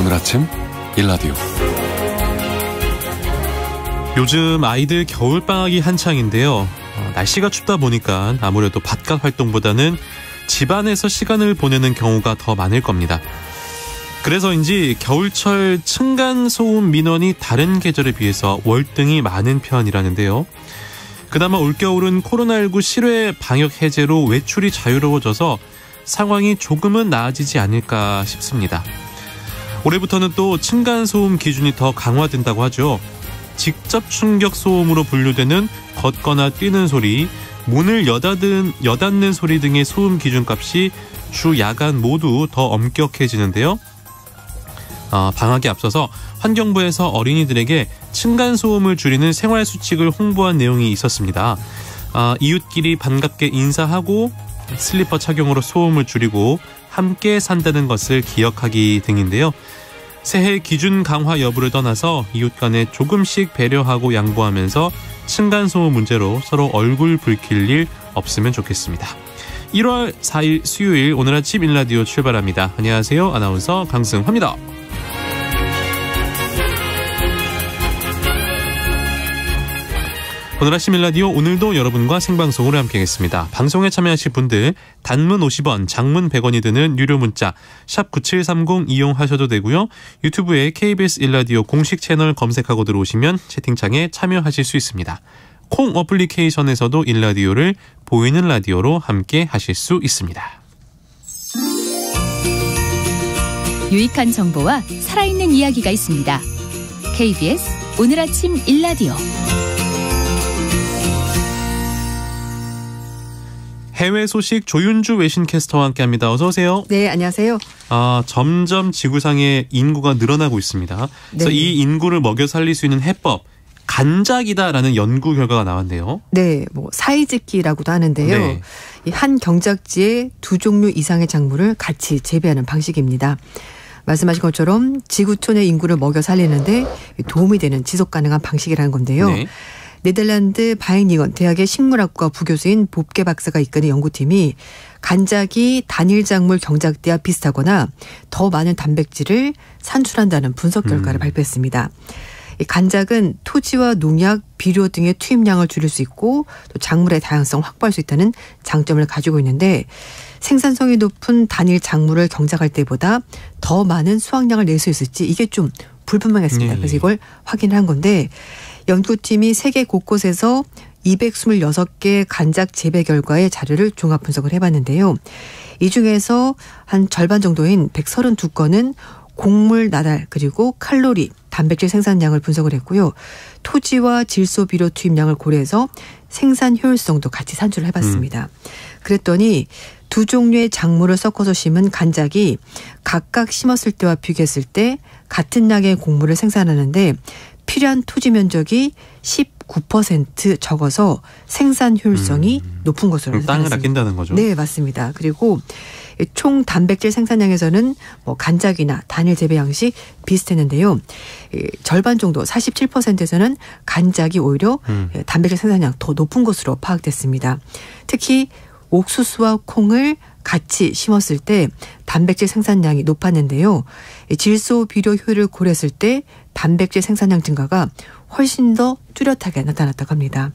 오늘 아침 일라디오. 요즘 아이들 겨울방학이 한창인데요. 날씨가 춥다 보니까 아무래도 바깥 활동보다는 집안에서 시간을 보내는 경우가 더 많을 겁니다. 그래서인지 겨울철 층간소음 민원이 다른 계절에 비해서 월등히 많은 편이라는데요. 그나마 올겨울은 코로나19 실외 방역 해제로 외출이 자유로워져서 상황이 조금은 나아지지 않을까 싶습니다. 올해부터는 또 층간소음 기준이 더 강화된다고 하죠. 직접 충격 소음으로 분류되는 걷거나 뛰는 소리, 문을 여닫는 소리 등의 소음 기준값이 주 야간 모두 더 엄격해지는데요. 방학에 앞서서 환경부에서 어린이들에게 층간소음을 줄이는 생활수칙을 홍보한 내용이 있었습니다. 이웃끼리 반갑게 인사하고 슬리퍼 착용으로 소음을 줄이고 함께 산다는 것을 기억하기 등인데요. 새해 기준 강화 여부를 떠나서 이웃 간에 조금씩 배려하고 양보하면서 층간소음 문제로 서로 얼굴 붉힐 일 없으면 좋겠습니다. 1월 4일 수요일 오늘 아침 일라디오 출발합니다. 안녕하세요. 아나운서 강승화입니다. 오늘 아침 일라디오 오늘도 여러분과 생방송으로 함께하겠습니다. 방송에 참여하실 분들 단문 50원, 장문 100원이 드는 유료 문자 샵 9730 이용하셔도 되고요. 유튜브에 KBS 일라디오 공식 채널 검색하고 들어오시면 채팅창에 참여하실 수 있습니다. 콩 어플리케이션에서도 일라디오를 보이는 라디오로 함께 하실 수 있습니다. 유익한 정보와 살아있는 이야기가 있습니다. KBS 오늘 아침 일라디오. 해외 소식 조윤주 외신캐스터와 함께합니다. 어서 오세요. 네, 안녕하세요. 점점 지구상의 인구가 늘어나고 있습니다. 그래서 이 인구를 먹여 살릴 수 있는 해법, 간작이다라는 연구 결과가 나왔네요. 네, 사이즈기라고도 하는데요. 네. 이 한 경작지에 두 종류 이상의 작물을 같이 재배하는 방식입니다. 말씀하신 것처럼 지구촌의 인구를 먹여 살리는데 도움이 되는 지속 가능한 방식이라는 건데요. 네. 네덜란드 바이닝언 대학의 식물학과 부교수인 봅게 박사가 이끄는 연구팀이 간작이 단일 작물 경작대와 비슷하거나 더 많은 단백질을 산출한다는 분석 결과를 발표했습니다. 이 간작은 토지와 농약, 비료 등의 투입량을 줄일 수 있고 또 작물의 다양성을 확보할 수 있다는 장점을 가지고 있는데 생산성이 높은 단일 작물을 경작할 때보다 더 많은 수확량을 낼 수 있을지 이게 좀 불분명했습니다. 그래서 이걸 확인한 건데 연구팀이 세계 곳곳에서 226개 간작 재배 결과의 자료를 종합 분석을 해봤는데요. 이 중에서 한 절반 정도인 132건은 곡물 나달 그리고 칼로리, 단백질 생산량을 분석을 했고요. 토지와 질소 비료 투입량을 고려해서 생산 효율성도 같이 산출을 해봤습니다. 그랬더니 두 종류의 작물을 섞어서 심은 간작이 각각 심었을 때와 비교했을 때 같은 양의 곡물을 생산하는데 필요한 토지 면적이 19% 적어서 생산 효율성이 높은 것으로 나타났습니다. 땅을 아낀다는 거죠? 네, 맞습니다. 그리고 총 단백질 생산량에서는 간작이나 단일 재배 양식 비슷했는데요. 절반 정도 47%에서는 간작이 오히려 단백질 생산량 더 높은 것으로 파악됐습니다. 특히 옥수수와 콩을 같이 심었을 때 단백질 생산량이 높았는데요. 질소 비료 효율을 고려했을 때 단백질 생산량 증가가 훨씬 더 뚜렷하게 나타났다고 합니다.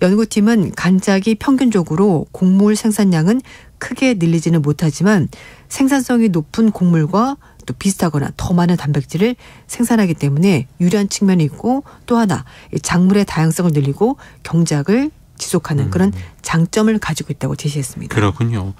연구팀은 간작이 평균적으로 곡물 생산량은 크게 늘리지는 못하지만 생산성이 높은 곡물과 또 비슷하거나 더 많은 단백질을 생산하기 때문에 유리한 측면이 있고 또 하나 작물의 다양성을 늘리고 경작을 지속하는 그런 장점을 가지고 있다고 제시했습니다. 그렇군요.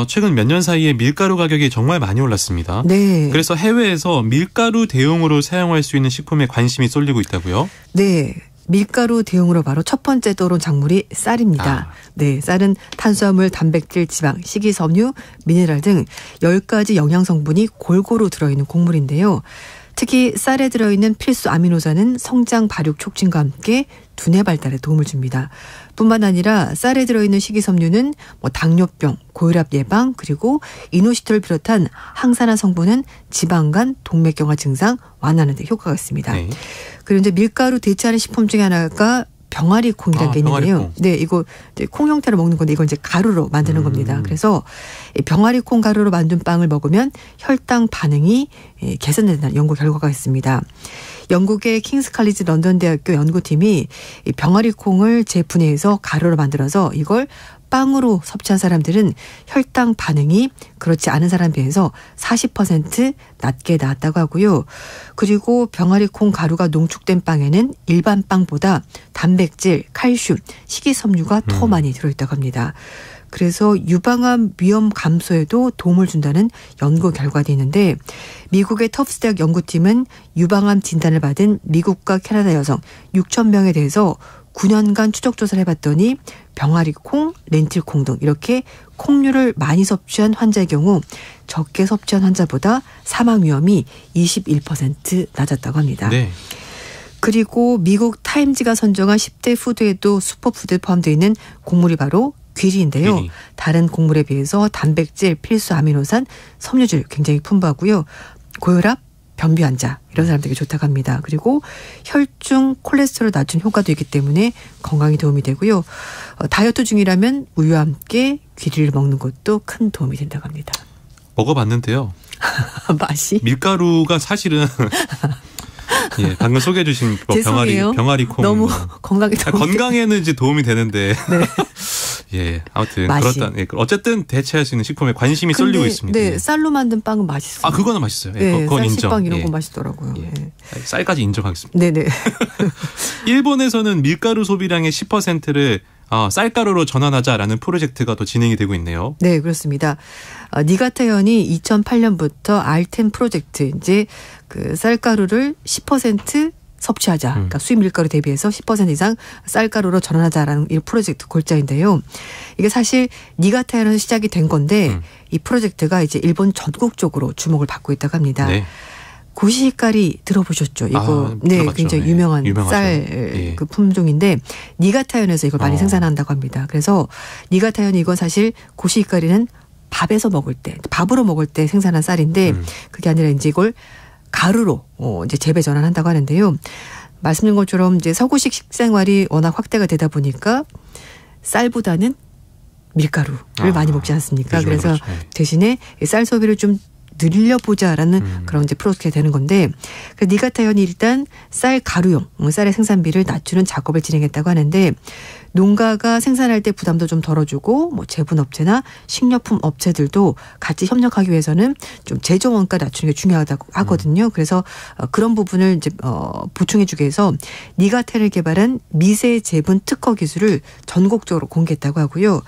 최근 몇 년 사이에 밀가루 가격이 정말 많이 올랐습니다. 네. 그래서 해외에서 밀가루 대용으로 사용할 수 있는 식품에 관심이 쏠리고 있다고요? 네. 밀가루 대용으로 바로 첫 번째 떠오른 작물이 쌀입니다. 네, 쌀은 탄수화물, 단백질, 지방, 식이섬유, 미네랄 등 10가지 영양 성분이 골고루 들어있는 곡물인데요. 특히 쌀에 들어있는 필수 아미노산은 성장 발육 촉진과 함께 두뇌 발달에 도움을 줍니다. 뿐만 아니라 쌀에 들어있는 식이섬유는 당뇨병, 고혈압 예방 그리고 이노시톨을 비롯한 항산화 성분은 지방간, 동맥경화 증상 완화하는 데 효과가 있습니다. 네. 그리고 이제 밀가루 대체하는 식품 중에 하나가 병아리 콩이라는 게 있는데요. 병아리콩. 네, 이거 이제 콩 형태로 먹는 건데 이건 이제 가루로 만드는 겁니다. 그래서 이 병아리 콩 가루로 만든 빵을 먹으면 혈당 반응이 개선된다는 연구 결과가 있습니다. 영국의 킹스 칼리지 런던 대학교 연구팀이 이 병아리 콩을 재분해해서 가루로 만들어서 이걸 빵으로 섭취한 사람들은 혈당 반응이 그렇지 않은 사람에 비해서 40% 낮게 나왔다고 하고요. 그리고 병아리 콩 가루가 농축된 빵에는 일반 빵보다 단백질, 칼슘, 식이섬유가 더 많이 들어있다고 합니다. 그래서 유방암 위험 감소에도 도움을 준다는 연구 결과도 있는데 미국의 터프스 대학 연구팀은 유방암 진단을 받은 미국과 캐나다 여성 6천 명에 대해서 9년간 추적 조사를 해봤더니 병아리 콩, 렌틸 콩 등 이렇게 콩류를 많이 섭취한 환자의 경우 적게 섭취한 환자보다 사망 위험이 21% 낮았다고 합니다. 네. 그리고 미국 타임즈가 선정한 10대 푸드에도 슈퍼푸드에 포함되어 있는 곡물이 바로 귀리인데요. 귀리. 다른 곡물에 비해서 단백질, 필수 아미노산, 섬유질 굉장히 풍부하고요. 고혈압, 변비 환자 이런 사람들에게 좋다고 합니다. 그리고 혈중 콜레스테롤 낮춘 효과도 있기 때문에 건강에 도움이 되고요. 다이어트 중이라면 우유와 함께 귀리를 먹는 것도 큰 도움이 된다고 합니다. 먹어봤는데요. 맛이? 밀가루가 사실은 예, 방금 소개해 주신 죄송해요. 병아리 콩 너무 건강에 건강에는 이제 도움이 되는데 네. 예, 아무튼 맛이. 그렇다. 예, 어쨌든 대체할 수 있는 식품에 관심이 쏠리고 있습니다. 네, 예. 쌀로 만든 빵은 맛있어요. 아, 그거는 맛있어요. 예, 네, 그건 인정. 쌀식빵 이런 예. 거 맛있더라고요. 예. 네. 쌀까지 인정하겠습니다. 네네. 일본에서는 밀가루 소비량의 10%를 쌀가루로 전환하자라는 프로젝트가 또 진행이 되고 있네요. 네, 그렇습니다. 니가타현이 2008년부터 알텐 프로젝트 이제 그 쌀가루를 10% 섭취하자. 그러니까 수입 밀가루 대비해서 10% 이상 쌀가루로 전환하자라는 이 프로젝트 골자인데요. 이게 사실 니가타현에서 시작이 된 건데 이 프로젝트가 이제 일본 전국적으로 주목을 받고 있다고 합니다. 네. 고시히카리 들어보셨죠? 이거 네, 들어봤죠. 굉장히 네. 유명한 유명하죠. 쌀 그 품종인데 니가타현에서 이걸 많이 생산한다고 합니다. 그래서 니가타현이 이건 사실 고시히카리는 밥에서 먹을 때, 밥으로 먹을 때 생산한 쌀인데 그게 아니라 이제 이걸 가루로 이제 재배 전환한다고 하는데요. 말씀드린 것처럼 이제 서구식 식생활이 워낙 확대가 되다 보니까 쌀보다는 밀가루를 많이 먹지 않습니까? 그래서 그렇죠. 대신에 쌀 소비를 좀 늘려보자라는 그런 이제 프로젝트가 되는 건데, 그 니가타현이 일단 쌀 가루용 쌀의 생산비를 낮추는 작업을 진행했다고 하는데, 농가가 생산할 때 부담도 좀 덜어주고, 뭐 제분업체나 식료품 업체들도 같이 협력하기 위해서는 좀 제조 원가 낮추는 게 중요하다고 하거든요. 그래서 그런 부분을 이제 보충해주기 위해서 니가타현을 개발한 미세 제분 특허 기술을 전국적으로 공개했다고 하고요.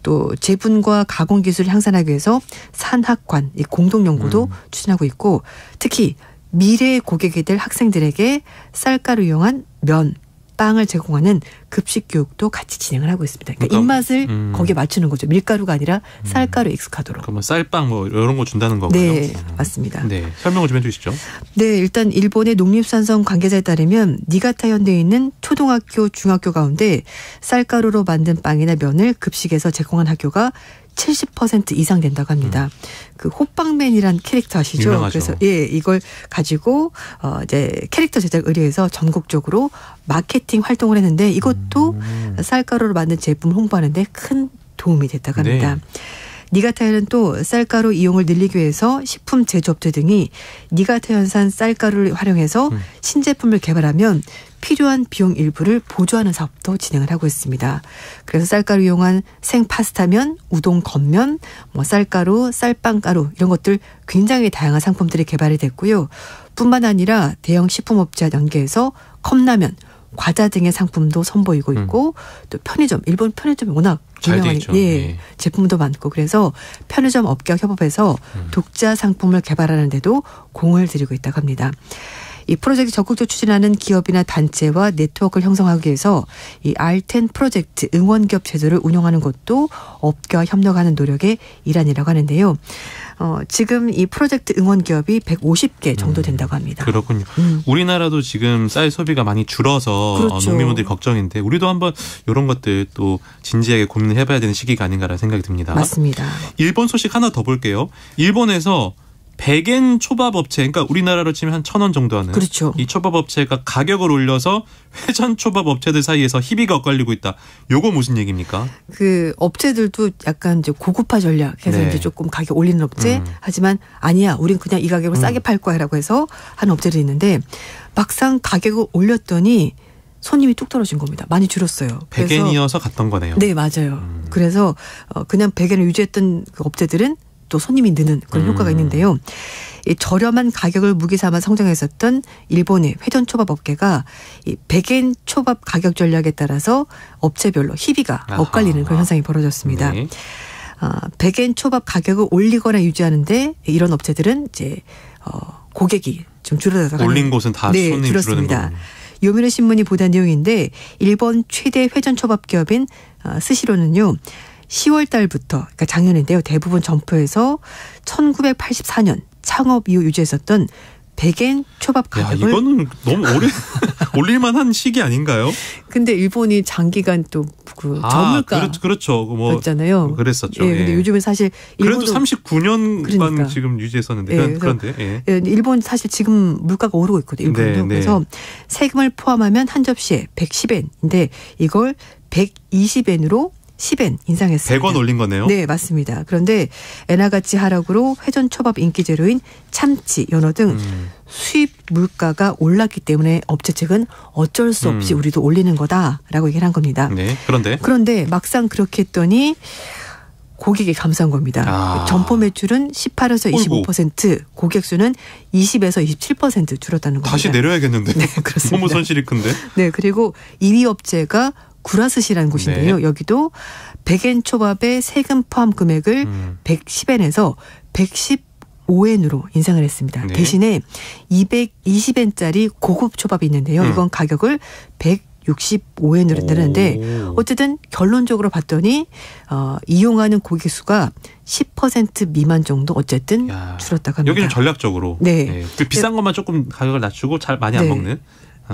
또 제분과 가공 기술을 향상하기 위해서 산학관 이 공동 연구도 추진하고 있고, 특히 미래의 고객이 될 학생들에게 쌀가루 이용한 면, 빵을 제공하는 급식 교육도 같이 진행을 하고 있습니다. 그러니까 입맛을 거기에 맞추는 거죠. 밀가루가 아니라 쌀가루 익숙하도록. 그러면 쌀빵 뭐 이런 거 준다는 건가요? 네, 맞습니다. 네, 설명을 좀 해주시죠. 네, 일단 일본의 농림수산성 관계자에 따르면 니가타현대에 있는 초등학교, 중학교 가운데 쌀가루로 만든 빵이나 면을 급식에서 제공한 학교가 70% 이상 된다고 합니다. 그 호빵맨이란 캐릭터 아시죠? 유명하죠. 그래서 예, 이걸 가지고 이제 캐릭터 제작 의뢰해서 전국적으로 마케팅 활동을 했는데 이것도 쌀가루로 만든 제품 홍보하는데 큰 도움이 됐다고 합니다. 네. 니가타현은 또 쌀가루 이용을 늘리기 위해서 식품 제조업체 등이 니가타현산 쌀가루를 활용해서 신제품을 개발하면 필요한 비용 일부를 보조하는 사업도 진행을 하고 있습니다. 그래서 쌀가루 이용한 생파스타면, 우동 겉면, 뭐 쌀가루, 쌀빵가루 이런 것들 굉장히 다양한 상품들이 개발이 됐고요. 뿐만 아니라 대형 식품업체와 연계해서 컵라면, 과자 등의 상품도 선보이고 있고 또 편의점, 일본 편의점이 워낙 유명하니까 예, 제품도 많고 그래서 편의점 업계와 협업해서 독자 상품을 개발하는 데도 공을 들이고 있다고 합니다. 이 프로젝트 적극적으로 추진하는 기업이나 단체와 네트워크를 형성하기 위해서 이 알텐 프로젝트 응원기업 제도를 운영하는 것도 업계와 협력하는 노력의 일환이라고 하는데요. 지금 이 프로젝트 응원기업이 150개 정도 된다고 합니다. 그렇군요. 우리나라도 지금 쌀 소비가 많이 줄어서 그렇죠. 농민분들이 걱정인데 우리도 한번 이런 것들 또 진지하게 고민을 해봐야 되는 시기가 아닌가라는 생각이 듭니다. 맞습니다. 일본 소식 하나 더 볼게요. 일본에서 백엔 초밥 업체, 그러니까 우리나라로 치면 한 1,000원 정도 하는 그렇죠. 이 초밥 업체가 가격을 올려서 회전 초밥 업체들 사이에서 희비가 엇갈리고 있다. 요거 무슨 얘기입니까? 그 업체들도 약간 이제 고급화 전략해서 네. 이제 조금 가격 올리는 업체 하지만 아니야, 우린 그냥 이 가격으로 싸게 팔 거야라고 해서 하는 업체들이 있는데 막상 가격을 올렸더니 손님이 뚝 떨어진 겁니다. 많이 줄었어요. 백엔이어서 갔던 거네요. 네, 맞아요. 그래서 그냥 백엔을 유지했던 그 업체들은 또 손님이 느는 그런 효과가 있는데요. 이 저렴한 가격을 무기 삼아 성장했었던 일본의 회전초밥 업계가 이 백엔 초밥 가격 전략에 따라서 업체별로 희비가 엇갈리는 그런 현상이 벌어졌습니다. 네. 백엔 초밥 가격을 올리거나 유지하는데 이런 업체들은 이제 고객이 좀 줄어들어가는 올린 곳은 다 네, 손님이 줄었습니다. 줄어든 거군요. 요미르 신문이 보도한 내용인데 일본 최대 회전초밥 기업인 스시로는요. 10월 달부터 그러니까 작년인데요. 대부분 점포에서 1984년 창업 이후 유지했었던 백엔 초밥 가격을 이거는 너무 오래 올릴만한 시기 아닌가요? 근데 일본이 장기간 또 그 저물가 그렇죠. 뭐 였잖아요. 그랬었죠. 예, 근데 요즘은 사실 그래도 일본도 39년간 그러니까. 지금 유지했었는데 예, 그런데 예, 일본 사실 지금 물가가 오르고 있거든요. 일본도. 네. 그래서 세금을 포함하면 한 접시에 110엔인데 이걸 120엔으로 10엔 인상했습니다. 100원 올린 거네요. 네, 맞습니다. 그런데 엔화가치 하락으로 회전초밥 인기 재료인 참치, 연어 등 수입 물가가 올랐기 때문에 업체 측은 어쩔 수 없이 우리도 올리는 거다라고 얘기를 한 겁니다. 네, 그런데 막상 그렇게 했더니 고객이 감사한 겁니다. 점포 매출은 18에서 25%, 고객 수는 20에서 27% 줄었다는 겁니다. 다시 내려야겠는데. 네, 그렇습니다. 너무 손실이 큰데. 네. 네, 그리고 2위 업체가 구라스시라는 곳인데요. 여기도 백엔 초밥의 세금 포함 금액을 110엔에서 115엔으로 인상을 했습니다. 네. 대신에 220엔짜리 고급 초밥이 있는데요. 이건 가격을 165엔으로 내렸는데 어쨌든 결론적으로 봤더니 이용하는 고객 수가 10% 미만 정도 어쨌든 줄었다고 합니다. 여기는 전략적으로. 네. 비싼 것만 조금 가격을 낮추고 잘 많이 안 먹는.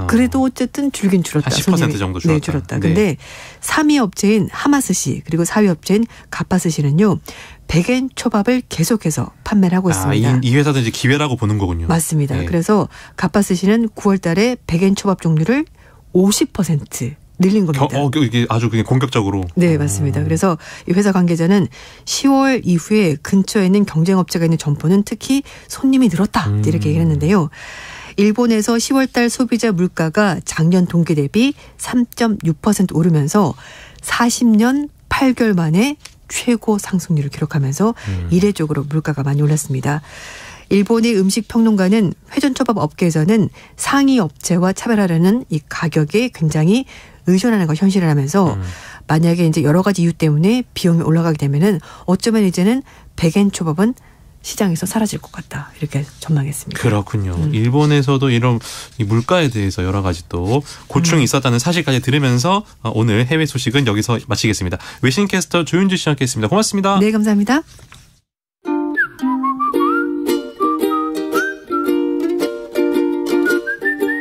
그래도 어쨌든 줄긴 줄었다. 한 10% 정도 줄었다. 네, 줄었다. 근데 3위 업체인 하마스시 그리고 4위 업체인 가파스시는요. 백엔 초밥을 계속해서 판매를 하고 있습니다. 이 회사도 이제 기회라고 보는 거군요. 맞습니다. 네. 그래서 그래서 가파스시는 9월 달에 백엔 초밥 종류를 50% 늘린 겁니다. 이게 아주 그냥 공격적으로. 네, 맞습니다. 그래서 이 회사 관계자는 10월 이후에 근처에 있는 경쟁업체가 있는 점포는 특히 손님이 늘었다. 이렇게 얘기를 했는데요. 일본에서 10월 달 소비자 물가가 작년 동기 대비 3.6% 오르면서 40년 8개월 만에 최고 상승률을 기록하면서 이례적으로 물가가 많이 올랐습니다. 일본의 음식 평론가는 회전초밥 업계에서는 상위 업체와 차별하려는 이 가격에 굉장히 의존하는 걸 현실화하면서 만약에 이제 여러 가지 이유 때문에 비용이 올라가게 되면은 어쩌면 이제는 백엔 초밥은 시장에서 사라질 것 같다. 이렇게 전망했습니다. 그렇군요. 일본에서도 이런 이 물가에 대해서 여러 가지 또 고충이 있었다는 사실까지 들으면서 오늘 해외 소식은 여기서 마치겠습니다. 외신캐스터 조윤주 씨와 함께했습니다. 고맙습니다. 네, 감사합니다.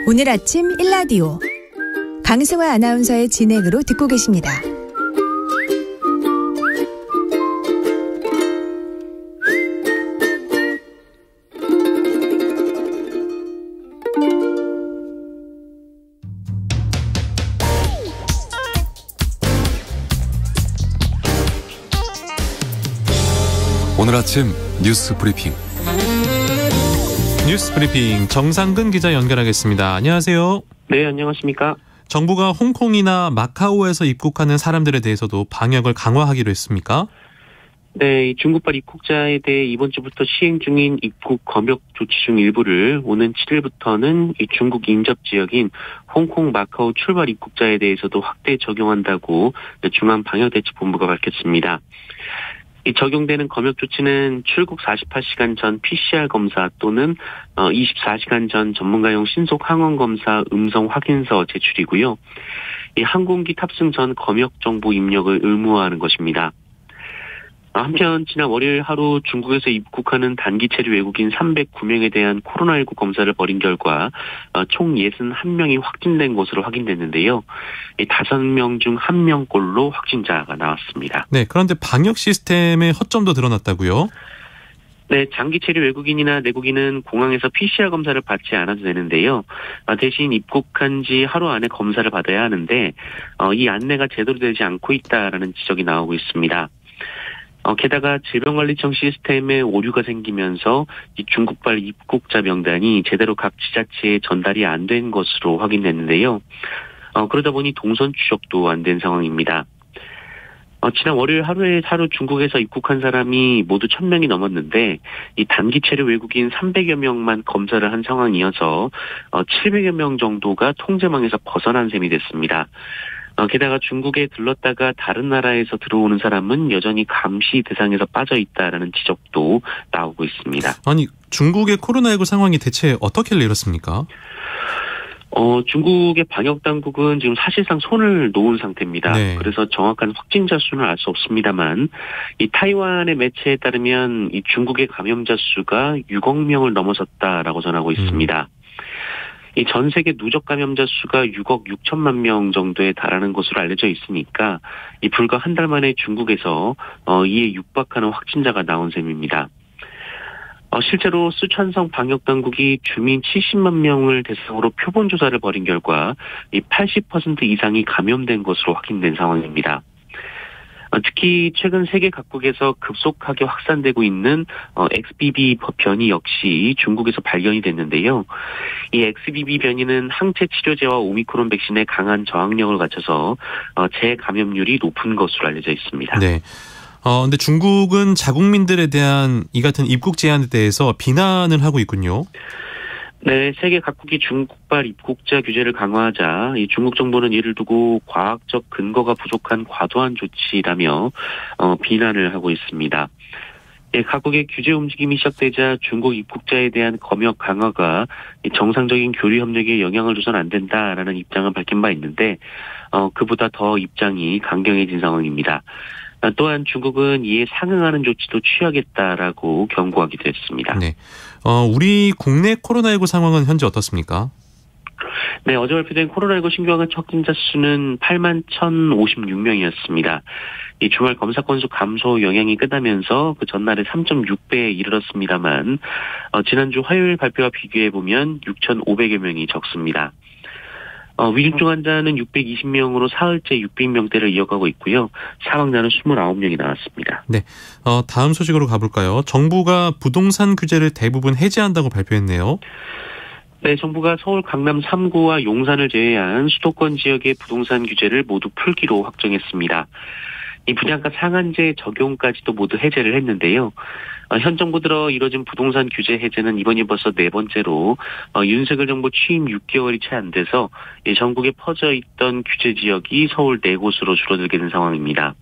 오늘 아침 일라디오 강승화 아나운서의 진행으로 듣고 계십니다. 오늘 아침 뉴스 브리핑. 뉴스 브리핑 정상근 기자 연결하겠습니다. 안녕하세요. 네, 안녕하십니까. 정부가 홍콩이나 마카오에서 입국하는 사람들에 대해서도 방역을 강화하기로 했습니까? 네, 중국발 입국자에 대해 이번 주부터 시행 중인 입국 검역 조치 중 일부를 오는 7일부터는 이 중국 인접 지역인 홍콩, 마카오 출발 입국자에 대해서도 확대 적용한다고 중앙방역대책본부가 밝혔습니다. 이 적용되는 검역 조치는 출국 48시간 전 PCR 검사 또는 24시간 전 전문가용 신속 항원 검사 음성 확인서 제출이고요. 이 항공기 탑승 전 검역 정보 입력을 의무화하는 것입니다. 한편 지난 월요일 하루 중국에서 입국하는 단기 체류 외국인 309명에 대한 코로나19 검사를 벌인 결과 총 61명이 확진된 것으로 확인됐는데요. 5명 중 1명꼴로 확진자가 나왔습니다. 네, 그런데 방역 시스템에 허점도 드러났다고요? 네, 장기 체류 외국인이나 내국인은 공항에서 PCR 검사를 받지 않아도 되는데요. 대신 입국한 지 하루 안에 검사를 받아야 하는데 이 안내가 제대로 되지 않고 있다라는 지적이 나오고 있습니다. 게다가 질병관리청 시스템에 오류가 생기면서 이 중국발 입국자 명단이 제대로 각 지자체에 전달이 안 된 것으로 확인됐는데요. 그러다 보니 동선 추적도 안 된 상황입니다. 지난 월요일 하루 중국에서 입국한 사람이 모두 1,000명이 넘었는데 이 단기 체류 외국인 300여 명만 검사를 한 상황이어서 700여 명 정도가 통제망에서 벗어난 셈이 됐습니다. 게다가 중국에 들렀다가 다른 나라에서 들어오는 사람은 여전히 감시 대상에서 빠져 있다라는 지적도 나오고 있습니다. 아니, 중국의 코로나19 상황이 대체 어떻게 이렇습니까? 중국의 방역 당국은 지금 사실상 손을 놓은 상태입니다. 네. 그래서 정확한 확진자 수는 알 수 없습니다만, 이 타이완의 매체에 따르면 이 중국의 감염자 수가 6억 명을 넘어섰다라고 전하고 있습니다. 이 전 세계 누적 감염자 수가 6억 6천만 명 정도에 달하는 것으로 알려져 있으니까 이 불과 한 달 만에 중국에서 이에 육박하는 확진자가 나온 셈입니다. 실제로 쓰촨성 방역당국이 주민 70만 명을 대상으로 표본 조사를 벌인 결과 이 80% 이상이 감염된 것으로 확인된 상황입니다. 특히 최근 세계 각국에서 급속하게 확산되고 있는 XBB 변이 역시 중국에서 발견이 됐는데요. 이 XBB 변이는 항체 치료제와 오미크론 백신의 강한 저항력을 갖춰서 재감염률이 높은 것으로 알려져 있습니다. 네. 근데 중국은 자국민들에 대한 이 같은 입국 제한에 대해서 비난을 하고 있군요. 네, 세계 각국이 중국발 입국자 규제를 강화하자 이 중국 정부는 이를 두고 과학적 근거가 부족한 과도한 조치라며 비난을 하고 있습니다. 예, 각국의 규제 움직임이 시작되자 중국 입국자에 대한 검역 강화가 정상적인 교류 협력에 영향을 줘서는 안 된다라는 입장을 밝힌 바 있는데 그보다 더 입장이 강경해진 상황입니다. 또한 중국은 이에 상응하는 조치도 취하겠다라고 경고하기도 했습니다. 네, 우리 국내 코로나19 상황은 현재 어떻습니까? 네, 어제 발표된 코로나19 신규 확진자 수는 8만 1,056명이었습니다. 이 주말 검사 건수 감소 영향이 끝나면서 그 전날에 3.6배에 이르렀습니다만 지난주 화요일 발표와 비교해 보면 6,500여 명이 적습니다. 위중증 환자는 620명으로 사흘째 600명대를 이어가고 있고요. 사망자는 29명이 나왔습니다. 네, 다음 소식으로 가볼까요? 정부가 부동산 규제를 대부분 해제한다고 발표했네요. 네, 정부가 서울 강남 3구와 용산을 제외한 수도권 지역의 부동산 규제를 모두 풀기로 확정했습니다. 이 분양가 상한제 적용까지도 모두 해제를 했는데요. 현 정부 들어 이뤄진 부동산 규제 해제는 이번이 벌써 네 번째로 윤석열 정부 취임 6개월이 채 안 돼서 전국에 퍼져 있던 규제 지역이 서울 4곳으로 줄어들게 된 상황입니다.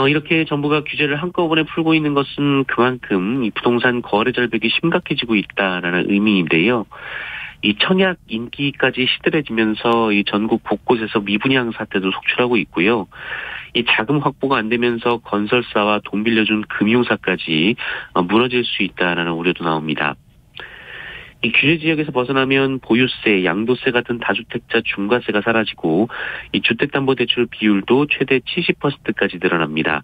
이렇게 정부가 규제를 한꺼번에 풀고 있는 것은 그만큼 이 부동산 거래 절벽이 심각해지고 있다라는 의미인데요. 이 청약 인기까지 시들해지면서 이 전국 곳곳에서 미분양 사태도 속출하고 있고요. 이 자금 확보가 안 되면서 건설사와 돈 빌려준 금융사까지 무너질 수 있다라는 우려도 나옵니다. 이 규제 지역에서 벗어나면 보유세, 양도세 같은 다주택자 중과세가 사라지고 이 주택담보대출 비율도 최대 70%까지 늘어납니다.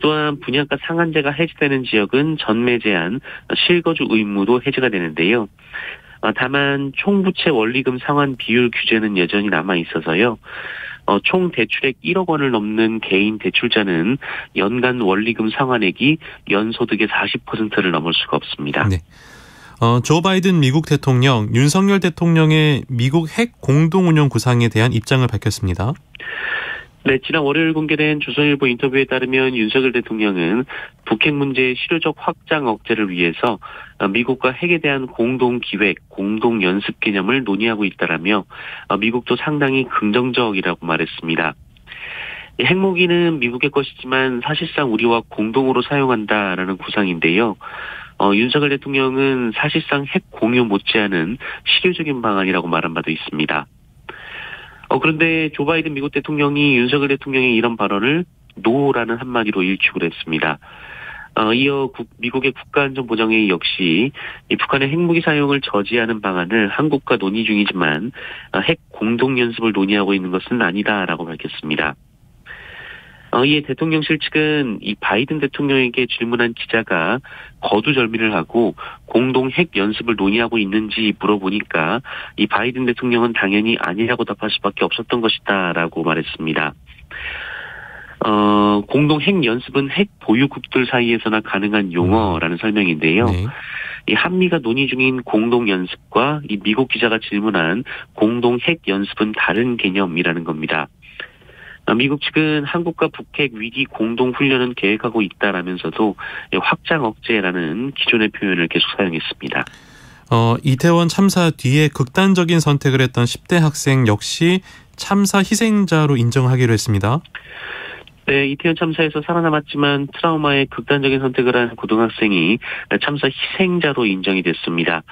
또한 분양가 상한제가 해제되는 지역은 전매 제한, 실거주 의무도 해제가 되는데요. 다만 총부채 원리금 상환 비율 규제는 여전히 남아 있어서요. 총 대출액 1억 원을 넘는 개인 대출자는 연간 원리금 상환액이 연소득의 40%를 넘을 수가 없습니다. 네. 조 바이든 미국 대통령, 윤석열 대통령의 미국 핵 공동운용 구상에 대한 입장을 밝혔습니다. 네, 지난 월요일 공개된 조선일보 인터뷰에 따르면 윤석열 대통령은 북핵 문제의 실효적 확장 억제를 위해서 미국과 핵에 대한 공동기획, 공동연습 개념을 논의하고 있다라며 미국도 상당히 긍정적이라고 말했습니다. 핵무기는 미국의 것이지만 사실상 우리와 공동으로 사용한다라는 구상인데요. 윤석열 대통령은 사실상 핵 공유 못지않은 실효적인 방안이라고 말한 바도 있습니다. 그런데 조 바이든 미국 대통령이 윤석열 대통령의 이런 발언을 노라는 한마디로 일축을 했습니다. 이어 미국의 국가안전보장회의 역시 이 북한의 핵무기 사용을 저지하는 방안을 한국과 논의 중이지만 핵 공동연습을 논의하고 있는 것은 아니다라고 밝혔습니다. 이에 대통령실 측은 이 바이든 대통령에게 질문한 기자가 거두절미를 하고 공동 핵 연습을 논의하고 있는지 물어보니까 이 바이든 대통령은 당연히 아니라고 답할 수밖에 없었던 것이다라고 말했습니다. 공동 핵 연습은 핵 보유국들 사이에서나 가능한 용어라는 설명인데요. 네. 이 한미가 논의 중인 공동 연습과 이 미국 기자가 질문한 공동 핵 연습은 다른 개념이라는 겁니다. 미국 측은 한국과 북핵 위기 공동 훈련은 계획하고 있다라면서도 확장 억제라는 기존의 표현을 계속 사용했습니다. 이태원 참사 뒤에 극단적인 선택을 했던 10대 학생 역시 참사 희생자로 인정하기로 했습니다. 네, 이태원 참사에서 살아남았지만 트라우마에 극단적인 선택을 한 고등학생이 참사 희생자로 인정이 됐습니다.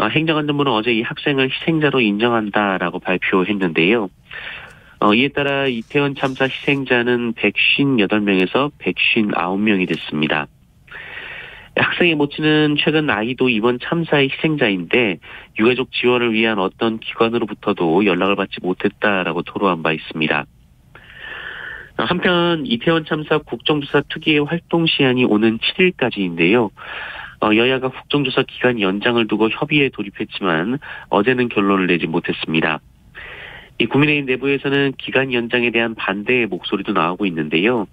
행정안전부는 어제 이 학생을 희생자로 인정한다라고 발표했는데요. 이에 따라 이태원 참사 희생자는 158명에서 159명이 됐습니다. 학생의 모친은 최근 아이도 이번 참사의 희생자인데 유가족 지원을 위한 어떤 기관으로부터도 연락을 받지 못했다라고 토로한 바 있습니다. 한편 이태원 참사 국정조사 특위의 활동 시한이 오는 7일까지인데요. 여야가 국정조사 기간 연장을 두고 협의에 돌입했지만 어제는 결론을 내지 못했습니다. 이 국민의힘 내부에서는 기간 연장에 대한 반대의 목소리도 나오고 있는데요.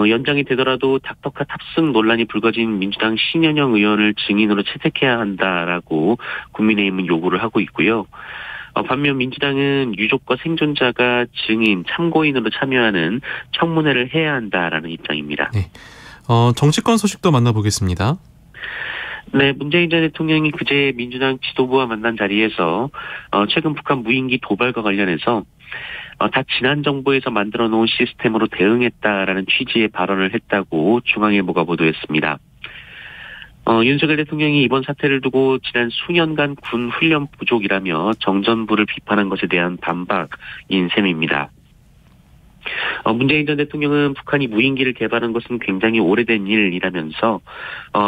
연장이 되더라도 닥터카 탑승 논란이 불거진 민주당 신현영 의원을 증인으로 채택해야 한다라고 국민의힘은 요구를 하고 있고요. 반면 민주당은 유족과 생존자가 증인, 참고인으로 참여하는 청문회를 해야 한다라는 입장입니다. 네. 정치권 소식도 만나보겠습니다. 네, 문재인 전 대통령이 그제 민주당 지도부와 만난 자리에서 최근 북한 무인기 도발과 관련해서 다 지난 정부에서 만들어 놓은 시스템으로 대응했다라는 취지의 발언을 했다고 중앙일보가 보도했습니다. 윤석열 대통령이 이번 사태를 두고 지난 수년간 군 훈련 부족이라며 정전부를 비판한 것에 대한 반박인 셈입니다. 문재인 전 대통령은 북한이 무인기를 개발한 것은 굉장히 오래된 일이라면서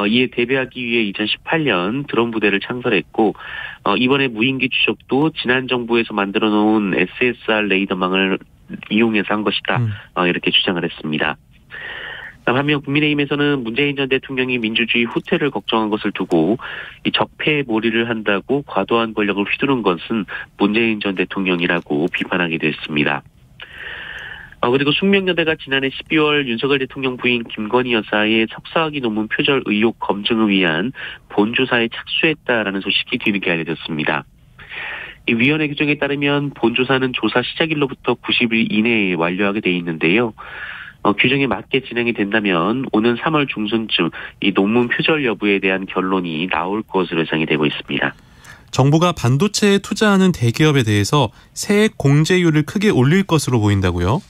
이에 대비하기 위해 2018년 드론 부대를 창설했고 이번에 무인기 추적도 지난 정부에서 만들어 놓은 SSR 레이더망을 이용해서 한 것이다. 이렇게 주장을 했습니다. 반면 국민의힘에서는 문재인 전 대통령이 민주주의 후퇴를 걱정한 것을 두고 이 적폐에 몰이를 한다고 과도한 권력을 휘두른 것은 문재인 전 대통령이라고 비판하기도 했습니다. 그리고 숙명여대가 지난해 12월 윤석열 대통령 부인 김건희 여사의 석사학위 논문 표절 의혹 검증을 위한 본조사에 착수했다라는 소식이 뒤늦게 알려졌습니다. 이 위원회 규정에 따르면 본조사는 조사 시작일로부터 90일 이내에 완료하게 돼 있는데요. 규정에 맞게 진행이 된다면 오는 3월 중순쯤 이 논문 표절 여부에 대한 결론이 나올 것으로 예상이 되고 있습니다. 정부가 반도체에 투자하는 대기업에 대해서 세액 공제율을 크게 올릴 것으로 보인다고요?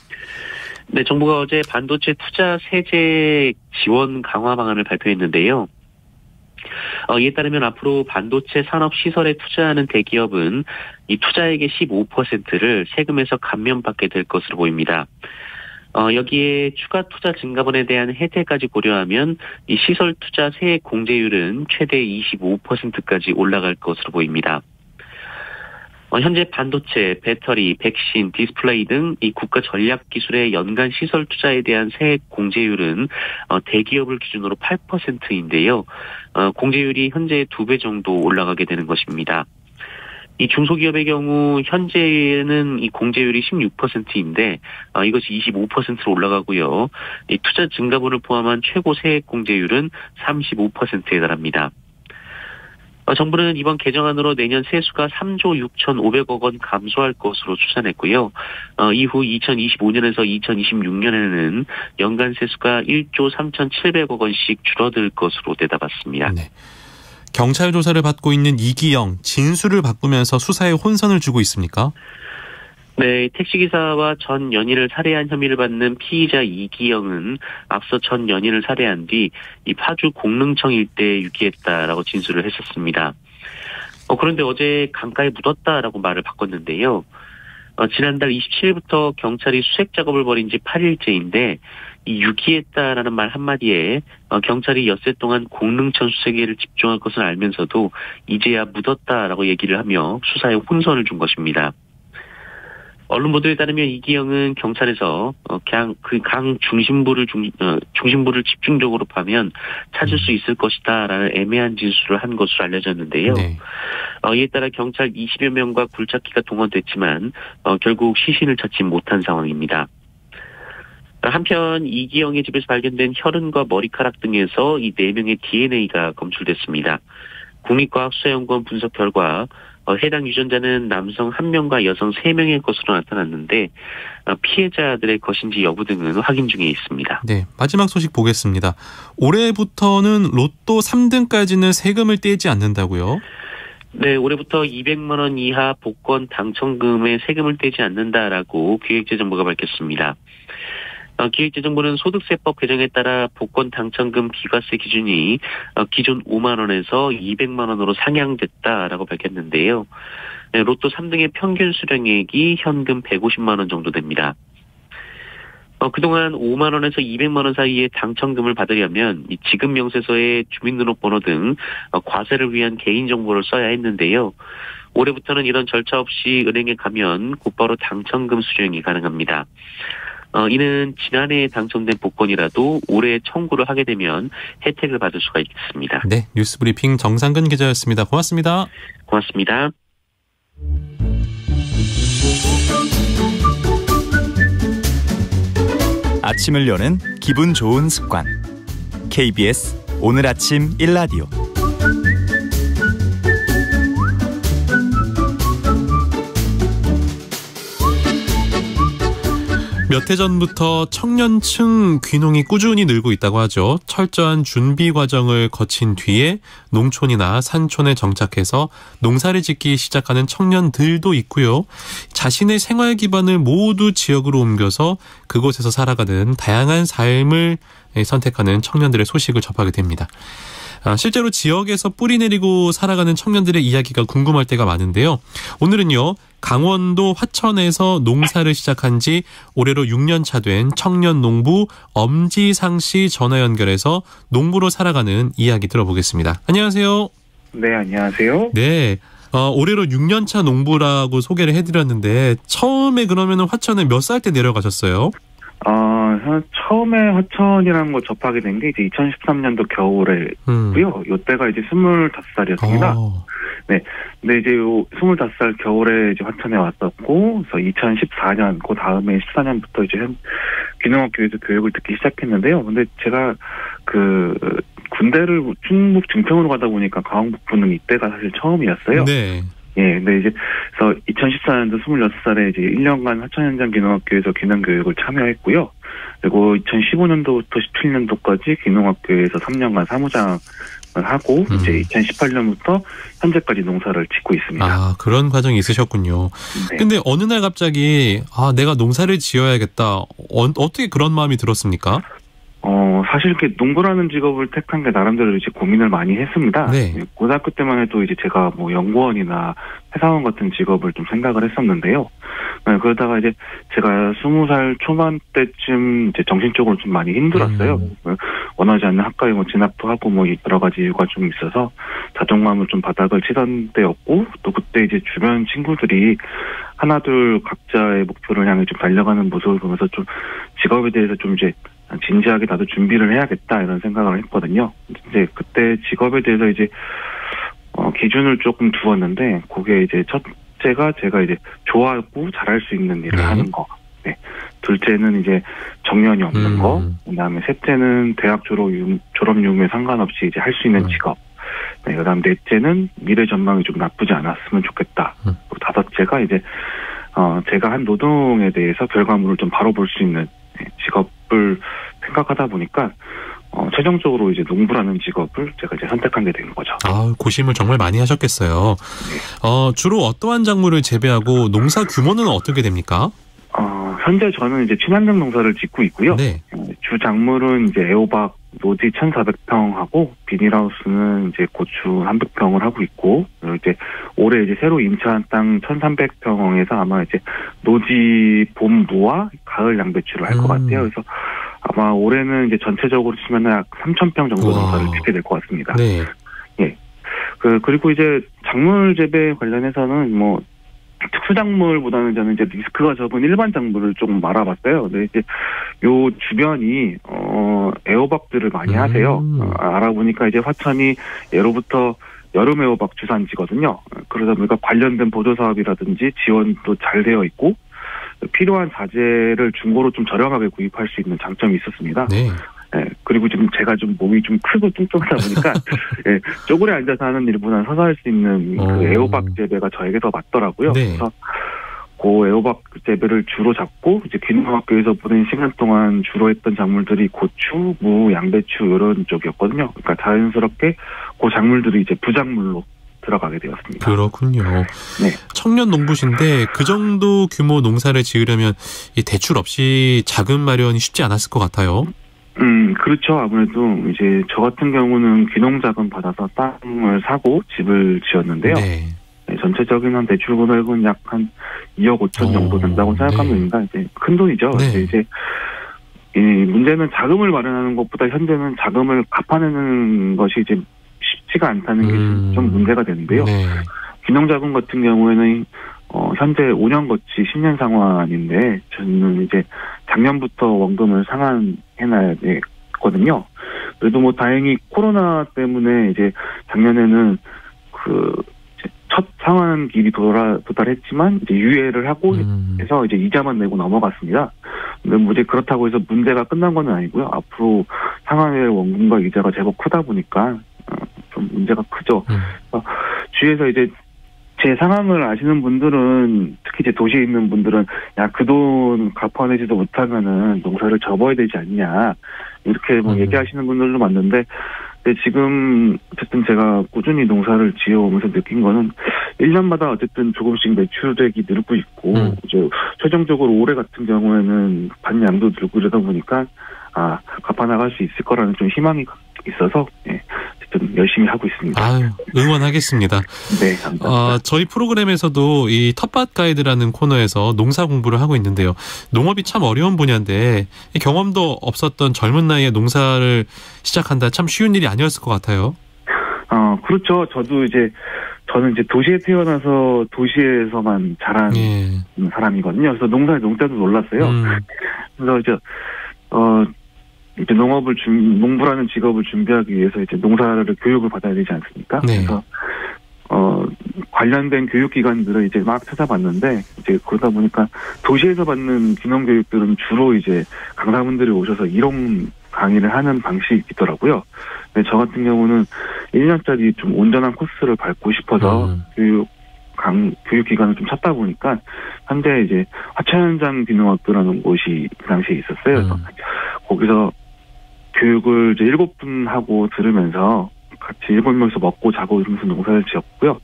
네, 정부가 어제 반도체 투자 세제 지원 강화 방안을 발표했는데요. 이에 따르면 앞으로 반도체 산업 시설에 투자하는 대기업은 이 투자액의 15%를 세금에서 감면받게 될 것으로 보입니다. 여기에 추가 투자 증가분에 대한 혜택까지 고려하면 이 시설 투자 세액 공제율은 최대 25%까지 올라갈 것으로 보입니다. 현재 반도체, 배터리, 백신, 디스플레이 등 이 국가 전략 기술의 연간 시설 투자에 대한 세액 공제율은 대기업을 기준으로 8%인데요. 공제율이 현재의 2배 정도 올라가게 되는 것입니다. 이 중소기업의 경우 현재는 이 공제율이 16%인데 이것이 25%로 올라가고요. 이 투자 증가분을 포함한 최고 세액 공제율은 35%에 달합니다. 정부는 이번 개정안으로 내년 세수가 3조 6,500억 원 감소할 것으로 추산했고요. 이후 2025년에서 2026년에는 연간 세수가 1조 3,700억 원씩 줄어들 것으로 내다봤습니다. 네. 경찰 조사를 받고 있는 이기영, 진술을 바꾸면서 수사에 혼선을 주고 있습니까? 네, 택시기사와 전 연인을 살해한 혐의를 받는 피의자 이기영은 앞서 전 연인을 살해한 뒤 이 파주 공릉청 일대에 유기했다라고 진술을 했었습니다. 그런데 어제 강가에 묻었다라고 말을 바꿨는데요. 지난달 27일부터 경찰이 수색 작업을 벌인 지 8일째인데 이 유기했다라는 말 한마디에 경찰이 엿새 동안 공릉천 수색에를 집중할 것을 알면서도 이제야 묻었다라고 얘기를 하며 수사에 혼선을 준 것입니다. 언론 보도에 따르면 이기영은 경찰에서 그냥 그 강 중심부를 집중적으로 파면 찾을 수 있을 것이다라는 애매한 진술을 한 것으로 알려졌는데요. 네. 이에 따라 경찰 20여 명과 굴착기가 동원됐지만 결국 시신을 찾지 못한 상황입니다. 한편 이기영의 집에서 발견된 혈흔과 머리카락 등에서 이 4명의 DNA가 검출됐습니다. 국립과학수사연구원 분석 결과 해당 유전자는 남성 1명과 여성 3명의 것으로 나타났는데 피해자들의 것인지 여부 등은 확인 중에 있습니다. 네, 마지막 소식 보겠습니다. 올해부터는 로또 3등까지는 세금을 떼지 않는다고요? 네, 올해부터 200만 원 이하 복권 당첨금에 세금을 떼지 않는다라고 기획재정부가 밝혔습니다. 기획재정부는 소득세법 개정에 따라 복권 당첨금 비과세 기준이 기존 5만 원에서 200만 원으로 상향됐다라고 밝혔는데요. 네, 로또 3등의 평균 수령액이 현금 150만 원 정도 됩니다. 그동안 5만 원에서 200만 원 사이의 당첨금을 받으려면 이 지급 명세서에 주민등록번호 등 과세를 위한 개인정보를 써야 했는데요. 올해부터는 이런 절차 없이 은행에 가면 곧바로 당첨금 수령이 가능합니다. 이는 지난해에 당첨된 복권이라도 올해 청구를 하게 되면 혜택을 받을 수가 있습니다. 네, 뉴스브리핑 정상근 기자였습니다. 고맙습니다. 고맙습니다. 아침을 여는 기분 좋은 습관. KBS 오늘 아침 1라디오. 몇 해 전부터 청년층 귀농이 꾸준히 늘고 있다고 하죠. 철저한 준비 과정을 거친 뒤에 농촌이나 산촌에 정착해서 농사를 짓기 시작하는 청년들도 있고요. 자신의 생활 기반을 모두 지역으로 옮겨서 그곳에서 살아가는 다양한 삶을 선택하는 청년들의 소식을 접하게 됩니다. 실제로 지역에서 뿌리 내리고 살아가는 청년들의 이야기가 궁금할 때가 많은데요. 오늘은요, 강원도 화천에서 농사를 시작한 지 올해로 6년 차 된 청년 농부 엄지상 씨 전화 연결해서 농부로 살아가는 이야기 들어보겠습니다. 안녕하세요. 네, 안녕하세요. 네. 올해로 6년 차 농부라고 소개를 해드렸는데 처음에 그러면 화천에 몇 살 때 내려가셨어요? 처음에 화천이라는 거 접하게 된 게 이제 2013년도 겨울에고요. 이때가 이제 25살이었습니다. 네. 근데 이제 25살 겨울에 이제 화천에 왔었고, 그래서 2014년, 그 다음에 14년부터 이제 귀농학교에서 교육을 듣기 시작했는데요. 근데 제가 군대를 충북 증평으로 가다 보니까 강원북부는 이때가 사실 처음이었어요. 네. 예, 근데 이제, 그래서 2014년도 26살에 이제 1년간 화천 현장 귀농학교에서 귀농교육을 참여했고요. 그리고 2015년도부터 17년도까지 귀농학교에서 3년간 사무장을 하고, 이제 2018년부터 현재까지 농사를 짓고 있습니다. 아, 그런 과정이 있으셨군요. 네. 근데 어느 날 갑자기, 내가 농사를 지어야겠다. 어떻게 그런 마음이 들었습니까? 사실 이렇게 농부라는 직업을 택한 게 나름대로 이제 고민을 많이 했습니다. 네. 고등학교 때만 해도 이제 제가 뭐 연구원이나 회사원 같은 직업을 좀 생각을 했었는데요. 네, 그러다가 이제 제가 20살 초반 때쯤 이제 정신적으로 좀 많이 힘들었어요. 원하지 않는 학과에 뭐 진학도 하고 뭐 여러 가지 이유가 좀 있어서 자존감을 좀 바닥을 치던 때였고, 또 그때 이제 주변 친구들이 하나둘 각자의 목표를 향해 좀 달려가는 모습을 보면서 좀 직업에 대해서 좀 이제 진지하게 나도 준비를 해야겠다 이런 생각을 했거든요. 이제 그때 직업에 대해서 이제 기준을 조금 두었는데, 그게 이제 첫째가 제가 이제 좋아하고 잘할 수 있는 일을 하는 거. 네. 둘째는 이제 정년이 없는 거. 그다음에 셋째는 대학 졸업 유무에 상관없이 이제 할 수 있는 직업. 네. 그다음 넷째는 미래 전망이 좀 나쁘지 않았으면 좋겠다. 그리고 다섯째가 이제 제가 한 노동에 대해서 결과물을 좀 바로 볼 수 있는 직업을 생각하다 보니까 최종적으로 이제 농부라는 직업을 제가 이제 선택하게 된 거죠. 고심을 정말 많이 하셨겠어요. 네. 주로 어떠한 작물을 재배하고 농사 규모는 어떻게 됩니까? 현재 저는 이제 친환경 농사를 짓고 있고요. 네. 주 작물은 이제 애호박 노지 1,400평하고 비닐하우스는 이제 고추 300평을 하고 있고, 그리고 이제 올해 이제 새로 임차한 땅 1,300평에서 아마 이제 노지 봄무와 가을 양배추를 할 것 같아요. 그래서 아마 올해는 이제 전체적으로 치면 약 3,000평 정도 농사를 짓게 될 것 같습니다. 네. 예. 그리고 이제 작물 재배 관련해서는 뭐 특수작물보다는 저는 이제 리스크가 적은 일반 작물을 조금 말아봤어요. 근데 이제 요 주변이 애호박들을 많이 하세요. 알아보니까 이제 화천이 예로부터 여름 애호박 주산지거든요. 그러다 보니까 관련된 보조 사업이라든지 지원도 잘 되어 있고 필요한 자재를 중고로 좀 저렴하게 구입할 수 있는 장점이 있었습니다. 네. 네, 그리고 지금 제가 좀 몸이 좀 크고 뚱뚱하다 보니까 네, 쪼그려 앉아서 하는 일보다는 서서 할 수 있는 그 애호박 재배가 저에게 더 맞더라고요. 네. 그래서 그 애호박 재배를 주로 잡고 이제 귀농학교에서 보낸 시간 동안 주로 했던 작물들이 고추, 무, 양배추 이런 쪽이었거든요. 그러니까 자연스럽게 그 작물들이 이제 부작물로 들어가게 되었습니다. 그렇군요. 네. 청년 농부신데 그 정도 규모 농사를 지으려면 이 대출 없이 자금 마련이 쉽지 않았을 것 같아요. 그렇죠. 아무래도 이제 저 같은 경우는 귀농자금 받아서 땅을 사고 집을 지었는데요. 네. 네, 전체적인 한 대출 금액은 약 한 2억 5천 정도 된다고 생각하면 네. 이제 큰 돈이죠. 네. 이제 이 문제는 자금을 마련하는 것보다 현재는 자금을 갚아내는 것이 이제 쉽지가 않다는 게 좀 문제가 되는데요. 네. 귀농자금 같은 경우에는 현재 5년 거치 10년 상환인데 저는 이제 작년부터 원금을 상환해놔야 되거든요. 그래도 뭐 다행히 코로나 때문에 이제 작년에는 첫 상환 길이 도달했지만 이제 유예를 하고 해서 이제 이자만 내고 넘어갔습니다. 근데 뭐 이제 그렇다고 해서 문제가 끝난 건 아니고요. 앞으로 상환할 원금과 이자가 제법 크다 보니까 좀 문제가 크죠. 주위에서 이제 제 상황을 아시는 분들은 특히 이제 도시에 있는 분들은 야, 그 돈 갚아내지도 못하면은 농사를 접어야 되지 않냐 이렇게 뭐 얘기하시는 분들도 많은데 근데 지금 어쨌든 제가 꾸준히 농사를 지어오면서 느낀 거는 1년마다 어쨌든 조금씩 매출액이 늘고 있고 이제 최종적으로 올해 같은 경우에는 반양도 늘고 이러다 보니까 갚아 나갈 수 있을 거라는 좀 희망이 있어서 어쨌든 열심히 하고 있습니다. 아유, 응원하겠습니다. 네, 감사합니다. 저희 프로그램에서도 이 텃밭 가이드라는 코너에서 농사 공부를 하고 있는데요. 농업이 참 어려운 분야인데 경험도 없었던 젊은 나이에 농사를 시작한다 참 쉬운 일이 아니었을 것 같아요. 그렇죠. 저는 이제 도시에 태어나서 도시에서만 자란 사람이거든요. 그래서 농자도 놀랐어요. 그래서 이제 농부라는 직업을 준비하기 위해서 이제 농사를 교육을 받아야 되지 않습니까? 네. 그래서 관련된 교육기관들을 이제 막 찾아봤는데 이제 그러다 보니까 도시에서 받는 귀농교육들은 주로 이제 강사분들이 오셔서 이론 강의를 하는 방식이더라고요. 근데 저 같은 경우는 1년짜리 좀 온전한 코스를 밟고 싶어서 교육기관을 좀 찾다 보니까 현재 이제 화천현장 귀농학교라는 곳이 그 당시에 있었어요. 그래서 거기서 교육을 이제 7분 하고 들으면서 같이 7명에서 먹고 자고 이러면서 농사를 지었고요.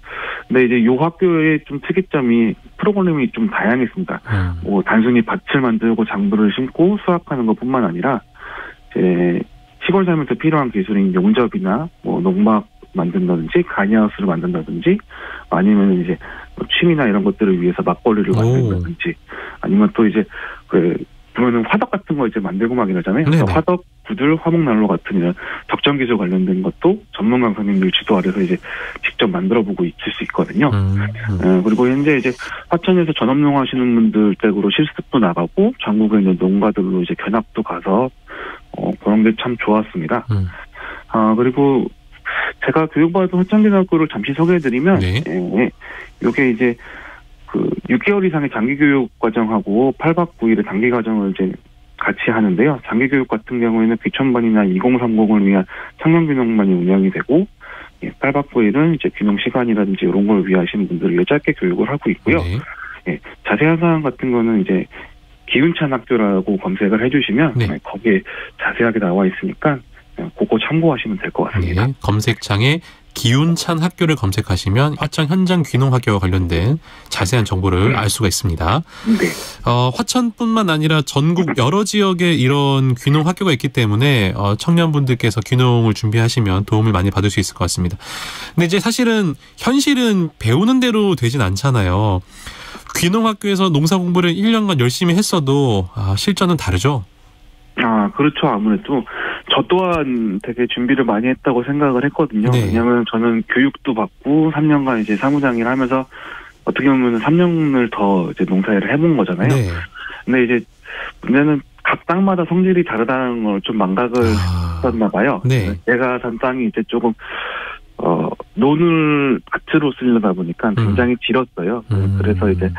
근데 이제 요 학교의 좀 특이점이 프로그램이 좀 다양했습니다. 뭐 단순히 밭을 만들고 장부를 심고 수확하는 것뿐만 아니라 이제 시골 살면서 필요한 기술인 용접이나 뭐 농막 만든다든지 가니하우스를 만든다든지 아니면 이제 뭐 취미나 이런 것들을 위해서 막걸리를 만든다든지 아니면 또 이제 보면은 화덕 같은 거 이제 만들고 막 이러잖아요. 그래서 화덕, 구들, 화목난로 같은 이런 적정 기술 관련된 것도 전문 강사님들 지도 아래서 이제 직접 만들어보고 있을 수 있거든요. 그리고 현재 이제 화천에서 전업농 하시는 분들 댁으로 실습도 나가고 전국에 있는 농가들로 이제 견학도 가서 그런 게 참 좋았습니다. 그리고 제가 교육받은 화천대학교를 잠시 소개해드리면, 이게 이제 6개월 이상의 장기교육 과정하고 8박 9일의 단기 과정을 이제 같이 하는데요. 장기교육 같은 경우에는 귀촌반이나 2030을 위한 청년귀농반이 운영이 되고, 8박 9일은 이제 귀농 시간이라든지 이런 걸 위하시는 분들을 위해 짧게 교육을 하고 있고요. 자세한 사항 같은 거는 이제 기운찬 학교라고 검색을 해주시면 거기에 자세하게 나와 있으니까 그거 참고하시면 될 것 같습니다. 검색창에 기운찬 학교를 검색하시면 화천 현장 귀농학교와 관련된 자세한 정보를 알 수가 있습니다. 화천뿐만 아니라 전국 여러 지역에 이런 귀농학교가 있기 때문에 청년분들께서 귀농을 준비하시면 도움을 많이 받을 수 있을 것 같습니다. 근데 이제 사실은 현실은 배우는 대로 되진 않잖아요. 귀농학교에서 농사 공부를 1년간 열심히 했어도 실전은 다르죠? 그렇죠. 아무래도 저 또한 되게 준비를 많이 했다고 생각을 했거든요. 왜냐하면 저는 교육도 받고 3년간 이제 사무장일 하면서 어떻게 보면 3년을 더 이제 농사일을 해본 거잖아요. 네. 근데 이제 문제는 각 땅마다 성질이 다르다는 걸 좀 망각을 했었나 봐요. 네. 제가 산 땅이 이제 조금 논을 밭으로 쓰려다 보니까 굉장히 길었어요. 그래서 이제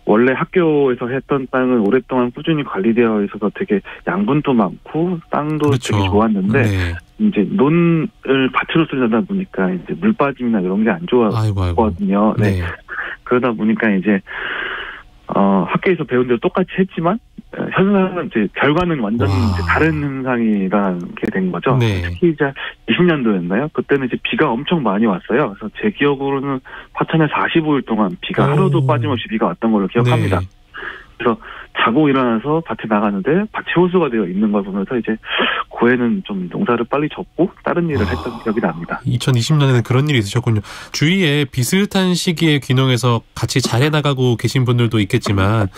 원래 학교에서 했던 땅은 오랫동안 꾸준히 관리되어 있어서 되게 양분도 많고 땅도 그렇죠. 되게 좋았는데 네. 이제 논을 밭으로 쓰려다 보니까 이제 물 빠짐이나 이런 게 안 좋았거든요. 네. 네. 그러다 보니까 이제 학교에서 배운 대로 똑같이 했지만 현상은 이제 결과는 완전히 이제 다른 현상이라게 된 거죠. 네. 특히 이제 20년도였나요? 그때는 이제 비가 엄청 많이 왔어요. 그래서 제 기억으로는 화천에 45일 동안 비가 하루도 빠짐없이 비가 왔던 걸로 기억합니다. 네. 그래서 자고 일어나서 밭에 나가는데 밭이 호수가 되어 있는 걸 보면서 이제 고해는 좀 농사를 빨리 접고 다른 일을 했던 기억이 납니다. 2020년에는 그런 일이 있으셨군요. 주위에 비슷한 시기에 귀농해서 같이 잘 해나가고 계신 분들도 있겠지만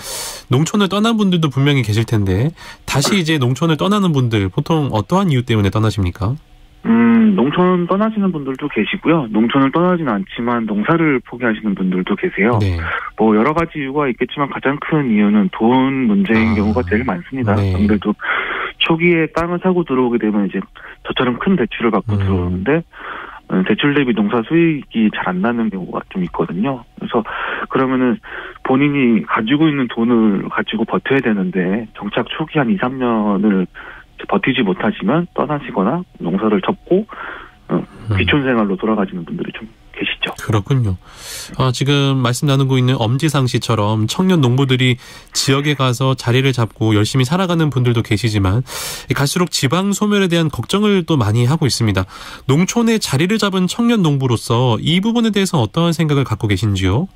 농촌을 떠난 분들도 분명히 계실 텐데 다시 이제 농촌을 떠나는 분들 보통 어떠한 이유 때문에 떠나십니까? 농촌 떠나시는 분들도 계시고요. 농촌을 떠나지는 않지만 농사를 포기하시는 분들도 계세요. 네. 뭐 여러 가지 이유가 있겠지만 가장 큰 이유는 돈 문제인 경우가 제일 많습니다. 네. 아무래도 초기에 땅을 사고 들어오게 되면 이제 저처럼 큰 대출을 받고 들어오는데 대출 대비 농사 수익이 잘 안 나는 경우가 좀 있거든요. 그래서 그러면은 본인이 가지고 있는 돈을 가지고 버텨야 되는데 정착 초기 한 2, 3년을 버티지 못하시면 떠나시거나 농사를 접고 귀촌 생활로 돌아가시는 분들이 좀 계시죠. 그렇군요. 지금 말씀 나누고 있는 엄지상 씨처럼 청년 농부들이 지역에 가서 자리를 잡고 열심히 살아가는 분들도 계시지만 갈수록 지방 소멸에 대한 걱정을 또 많이 하고 있습니다. 농촌에 자리를 잡은 청년 농부로서 이 부분에 대해서 어떤 생각을 갖고 계신지요?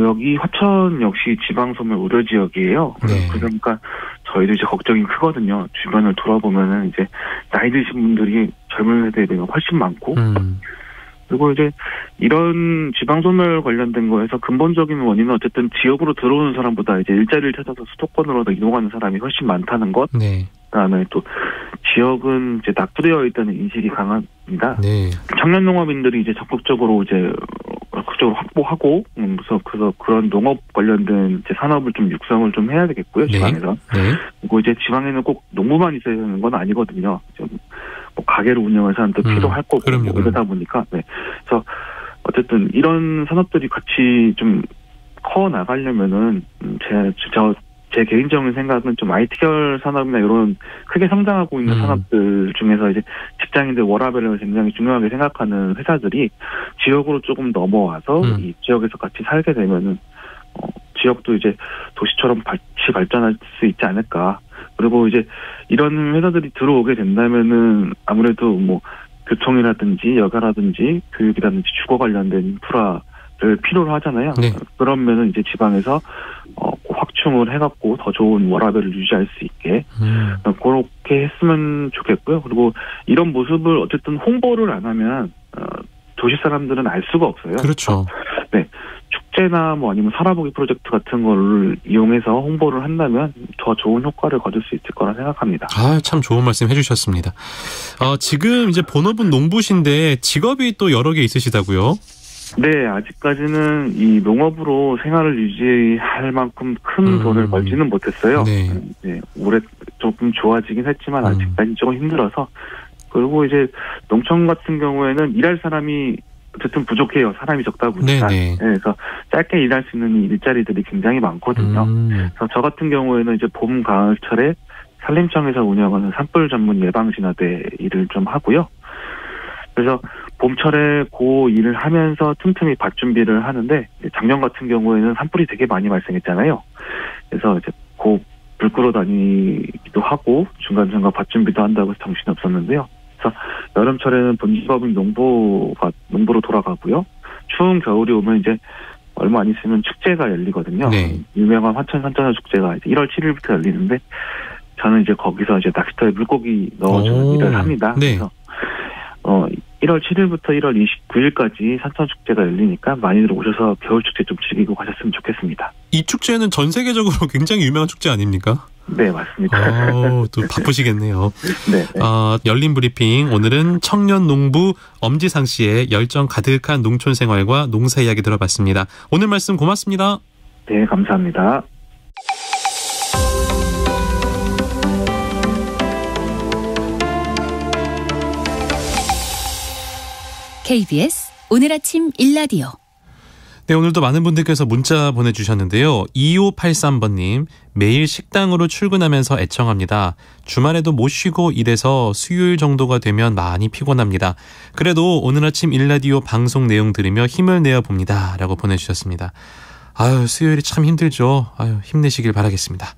여기 화천 역시 지방소멸 우려 지역이에요. 네. 그러니까 저희도 이제 걱정이 크거든요. 주변을 돌아보면은 이제 나이 드신 분들이 젊은 세대에 비해 훨씬 많고, 그리고 이제 이런 지방소멸 관련된 거에서 근본적인 원인은 어쨌든 지역으로 들어오는 사람보다 이제 일자리를 찾아서 수도권으로 이동하는 사람이 훨씬 많다는 것. 네. 그다음에 또 지역은 이제 낙후되어 있다는 인식이 강합니다. 네. 청년 농업인들이 이제 적극적으로 확보하고, 그래서 그런 농업 관련된 이제 산업을 좀 육성을 좀 해야 되겠고요, 지방에서. 네. 그리고 이제 지방에는 꼭 농부만 있어야 되는 건 아니거든요. 좀 뭐 가게를 운영할 사람도 필요할 거고, 그러다 보니까, 네. 그래서 어쨌든 이런 산업들이 같이 좀 커 나가려면은 제 개인적인 생각은 좀 IT계열 산업이나 이런 크게 성장하고 있는 산업들 중에서 이제 직장인들 워라밸을 굉장히 중요하게 생각하는 회사들이 지역으로 조금 넘어와서 이 지역에서 같이 살게 되면은 지역도 이제 도시처럼 같이 발전할 수 있지 않을까. 그리고 이제 이런 회사들이 들어오게 된다면은 아무래도 뭐 교통이라든지 여가라든지 교육이라든지 주거 관련된 인프라를 필요로 하잖아요. 네. 그러면은 이제 지방에서 확충을 해갖고 더 좋은 워라밸을 유지할 수 있게 그렇게 했으면 좋겠고요. 그리고 이런 모습을 어쨌든 홍보를 안 하면 도시 사람들은 알 수가 없어요. 그렇죠. 네, 축제나 뭐 아니면 살아보기 프로젝트 같은 거를 이용해서 홍보를 한다면 더 좋은 효과를 거둘 수 있을 거라 생각합니다. 참 좋은 말씀 해주셨습니다. 지금 이제 본업은 농부신데 직업이 또 여러 개 있으시다고요? 네, 아직까지는 이 농업으로 생활을 유지할 만큼 큰 돈을 벌지는 못했어요. 네, 올해 조금 좋아지긴 했지만 아직까지 조금 힘들어서. 그리고 이제 농촌 같은 경우에는 일할 사람이 어쨌든 부족해요. 사람이 적다 보니까. 네, 그래서 짧게 일할 수 있는 일자리들이 굉장히 많거든요. 그래서 저 같은 경우에는 이제 봄, 가을철에 산림청에서 운영하는 산불 전문 예방진화대 일을 좀 하고요. 그래서 봄철에 그 일을 하면서 틈틈이 밭 준비를 하는데 작년 같은 경우에는 산불이 되게 많이 발생했잖아요. 그래서 이제 불 끌어 다니기도 하고 중간중간 밭 준비도 한다고 해서 정신이 없었는데요. 그래서 여름철에는 본직업인 농부로 돌아가고요. 추운 겨울이 오면 이제 얼마 안 있으면 축제가 열리거든요. 네. 유명한 화천 산천어 축제가 이제 1월 7일부터 열리는데 저는 이제 거기서 이제 낚시터에 물고기 넣어주는 일을 합니다. 네. 그래서 1월 7일부터 1월 29일까지 산천축제가 열리니까 많이들 오셔서 겨울축제 좀 즐기고 가셨으면 좋겠습니다. 이 축제는 전 세계적으로 굉장히 유명한 축제 아닙니까? 네, 맞습니다. 또 바쁘시겠네요. 네. 열린 브리핑. 오늘은 청년 농부 엄지상 씨의 열정 가득한 농촌 생활과 농사 이야기 들어봤습니다. 오늘 말씀 고맙습니다. 네, 감사합니다. KBS 오늘 아침 일라디오. 네, 오늘도 많은 분들께서 문자 보내주셨는데요. 2583번님, 매일 식당으로 출근하면서 애청합니다. 주말에도 못 쉬고 일해서 수요일 정도가 되면 많이 피곤합니다. 그래도 오늘 아침 일라디오 방송 내용 들으며 힘을 내어봅니다. 라고 보내주셨습니다. 아유, 수요일이 참 힘들죠. 아유, 힘내시길 바라겠습니다.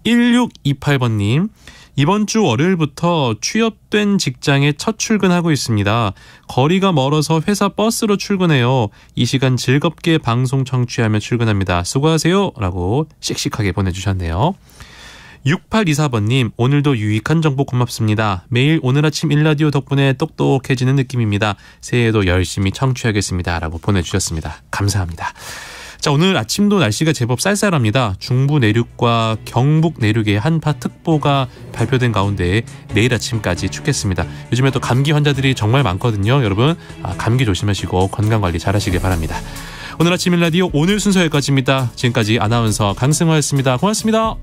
1628번님, 이번 주 월요일부터 취업된 직장에 첫 출근하고 있습니다. 거리가 멀어서 회사 버스로 출근해요. 이 시간 즐겁게 방송 청취하며 출근합니다. 수고하세요. 라고 씩씩하게 보내주셨네요. 6824번님, 오늘도 유익한 정보 고맙습니다. 매일 오늘 아침 일라디오 덕분에 똑똑해지는 느낌입니다. 새해에도 열심히 청취하겠습니다. 라고 보내주셨습니다. 감사합니다. 자, 오늘 아침도 날씨가 제법 쌀쌀합니다. 중부 내륙과 경북 내륙에 한파특보가 발표된 가운데 내일 아침까지 춥겠습니다. 요즘에 또 감기 환자들이 정말 많거든요. 여러분, 감기 조심하시고 건강관리 잘하시길 바랍니다. 오늘 아침 일라디오 오늘 순서 여기까지입니다. 지금까지 아나운서 강승화였습니다. 고맙습니다.